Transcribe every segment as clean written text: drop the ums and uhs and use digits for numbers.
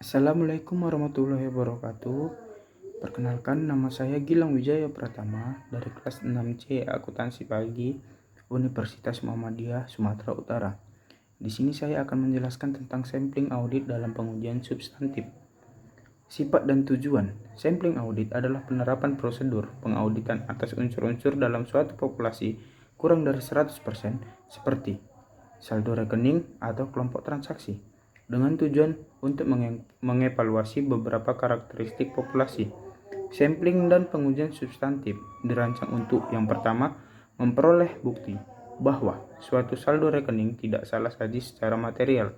Assalamualaikum warahmatullahi wabarakatuh. Perkenalkan, nama saya Gilang Wijaya Pratama dari kelas 6C Akuntansi Pagi Universitas Muhammadiyah Sumatera Utara. Di sini saya akan menjelaskan tentang sampling audit dalam pengujian substantif. Sifat dan tujuan. Sampling audit adalah penerapan prosedur pengauditan atas unsur-unsur dalam suatu populasi kurang dari 100% seperti saldo rekening atau kelompok transaksi dengan tujuan untuk mengevaluasi beberapa karakteristik populasi. Sampling dan pengujian substantif dirancang untuk yang pertama, memperoleh bukti bahwa suatu saldo rekening tidak salah saji secara material.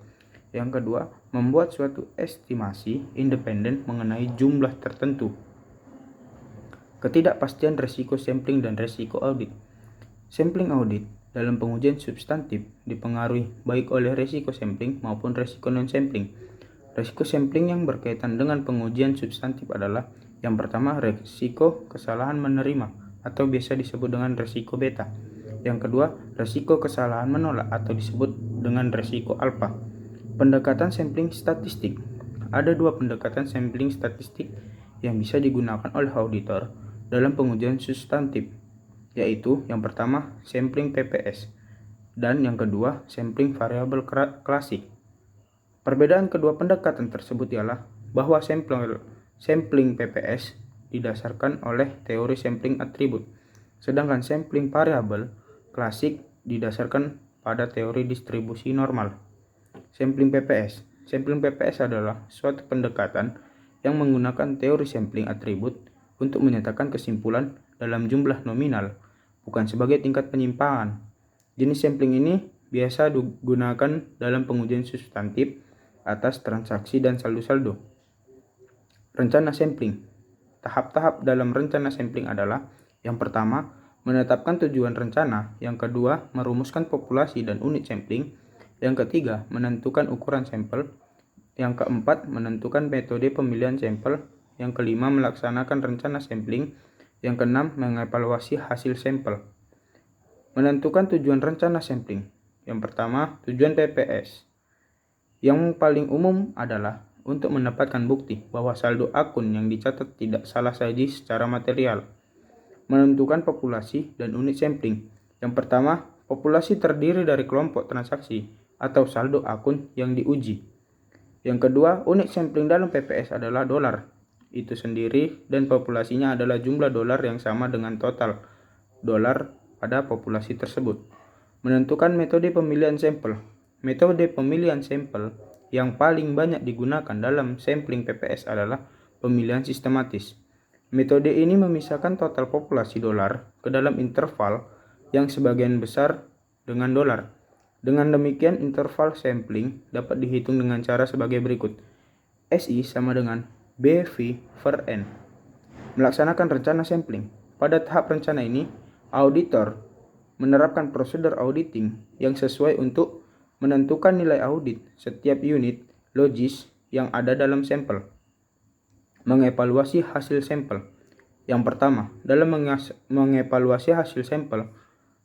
Yang kedua, membuat suatu estimasi independen mengenai jumlah tertentu. Ketidakpastian resiko sampling dan resiko audit. Sampling audit dalam pengujian substantif dipengaruhi baik oleh resiko sampling maupun resiko non-sampling. Resiko sampling yang berkaitan dengan pengujian substantif adalah yang pertama, resiko kesalahan menerima atau biasa disebut dengan resiko beta. Yang kedua, resiko kesalahan menolak atau disebut dengan resiko alfa. Pendekatan sampling statistik. Ada dua pendekatan sampling statistik yang bisa digunakan oleh auditor dalam pengujian substantif, yaitu yang pertama sampling PPS dan yang kedua sampling variabel klasik. Perbedaan kedua pendekatan tersebut ialah bahwa sampling PPS didasarkan oleh teori sampling atribut, sedangkan sampling variabel klasik didasarkan pada teori distribusi normal. Sampling PPS. Sampling PPS adalah suatu pendekatan yang menggunakan teori sampling atribut untuk menyatakan kesimpulan dalam jumlah nominal, bukan sebagai tingkat penyimpangan. Jenis sampling ini biasa digunakan dalam pengujian substantif atas transaksi dan saldo-saldo. Rencana sampling. Tahap-tahap dalam rencana sampling adalah yang pertama, menetapkan tujuan rencana, yang kedua, merumuskan populasi dan unit sampling, yang ketiga, menentukan ukuran sampel, yang keempat, menentukan metode pemilihan sampel, yang kelima, melaksanakan rencana sampling, yang keenam, mengevaluasi hasil sampel. Menentukan tujuan rencana sampling. Yang pertama, tujuan PPS. Yang paling umum adalah untuk mendapatkan bukti bahwa saldo akun yang dicatat tidak salah saji secara material. Menentukan populasi dan unit sampling. Yang pertama, populasi terdiri dari kelompok transaksi atau saldo akun yang diuji. Yang kedua, unit sampling dalam PPS adalah dolar itu sendiri dan populasinya adalah jumlah dolar yang sama dengan total dolar pada populasi tersebut. Menentukan metode pemilihan sampel. Metode pemilihan sampel yang paling banyak digunakan dalam sampling PPS adalah pemilihan sistematis. Metode ini memisahkan total populasi dolar ke dalam interval yang sebagian besar dengan dolar. Dengan demikian, interval sampling dapat dihitung dengan cara sebagai berikut. SI sama dengan BV per N. Melaksanakan rencana sampling. Pada tahap rencana ini, auditor menerapkan prosedur auditing yang sesuai untuk menentukan nilai audit setiap unit logis yang ada dalam sampel. Mengevaluasi hasil sampel. Yang pertama, dalam mengevaluasi hasil sampel,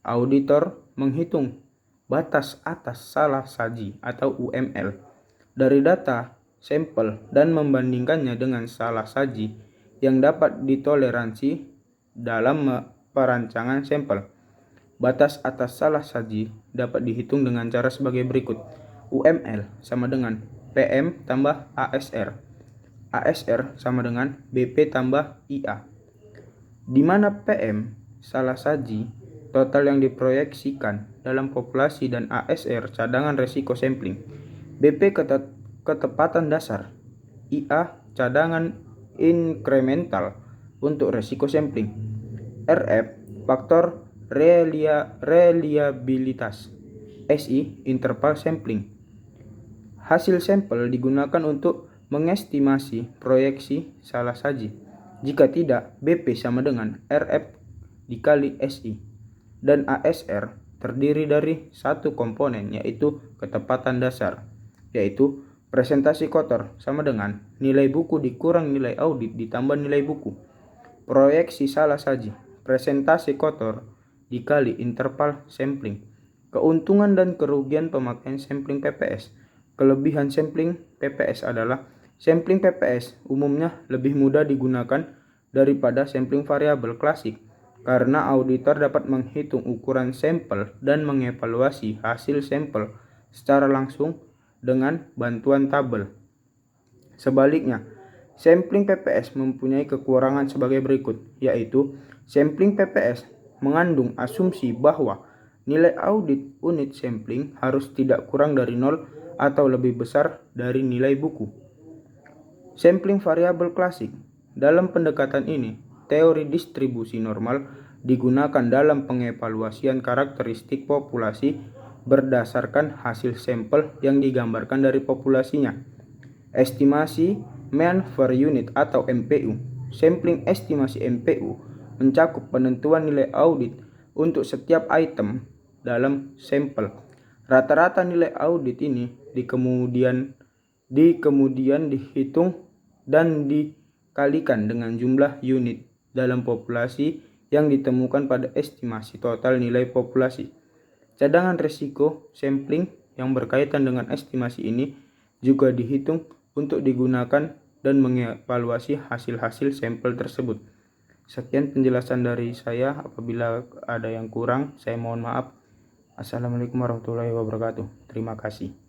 auditor menghitung batas atas salah saji atau UML dari data sampel dan membandingkannya dengan salah saji yang dapat ditoleransi dalam perancangan sampel. Batas atas salah saji dapat dihitung dengan cara sebagai berikut. UML sama dengan PM tambah ASR. ASR sama dengan BP tambah IA. Di mana PM salah saji total yang diproyeksikan dalam populasi dan ASR cadangan resiko sampling. BP ketepatan dasar. IA cadangan incremental untuk resiko sampling. RF faktor reliabilitas. SI interval sampling. Hasil sampel digunakan untuk mengestimasi proyeksi salah saji. Jika tidak, BP sama dengan RF dikali SI. Dan ASR terdiri dari satu komponen, yaitu ketepatan dasar, yaitu presentasi kotor sama dengan nilai buku dikurang nilai audit ditambah nilai buku. Proyeksi salah saji, presentasi kotor dikali interval sampling. Keuntungan dan kerugian pemakaian sampling PPS. Kelebihan sampling PPS adalah Sampling PPS umumnya lebih mudah digunakan daripada sampling variabel klasik karena auditor dapat menghitung ukuran sampel dan mengevaluasi hasil sampel secara langsung dengan bantuan tabel. Sebaliknya, sampling PPS mempunyai kekurangan sebagai berikut, yaitu sampling PPS mengandung asumsi bahwa nilai audit unit sampling harus tidak kurang dari 0 atau lebih besar dari nilai buku. Sampling variabel klasik. Dalam pendekatan ini, teori distribusi normal digunakan dalam pengevaluasian karakteristik populasi berdasarkan hasil sampel yang digambarkan dari populasinya. Estimasi mean per unit atau MPU. Sampling estimasi MPU mencakup penentuan nilai audit untuk setiap item dalam sampel. Rata-rata nilai audit ini kemudian dihitung dan dikalikan dengan jumlah unit dalam populasi yang ditemukan pada estimasi total nilai populasi. Cadangan risiko sampling yang berkaitan dengan estimasi ini juga dihitung untuk digunakan dan mengevaluasi hasil-hasil sampel tersebut. Sekian penjelasan dari saya. Apabila ada yang kurang, saya mohon maaf. Assalamualaikum warahmatullahi wabarakatuh. Terima kasih.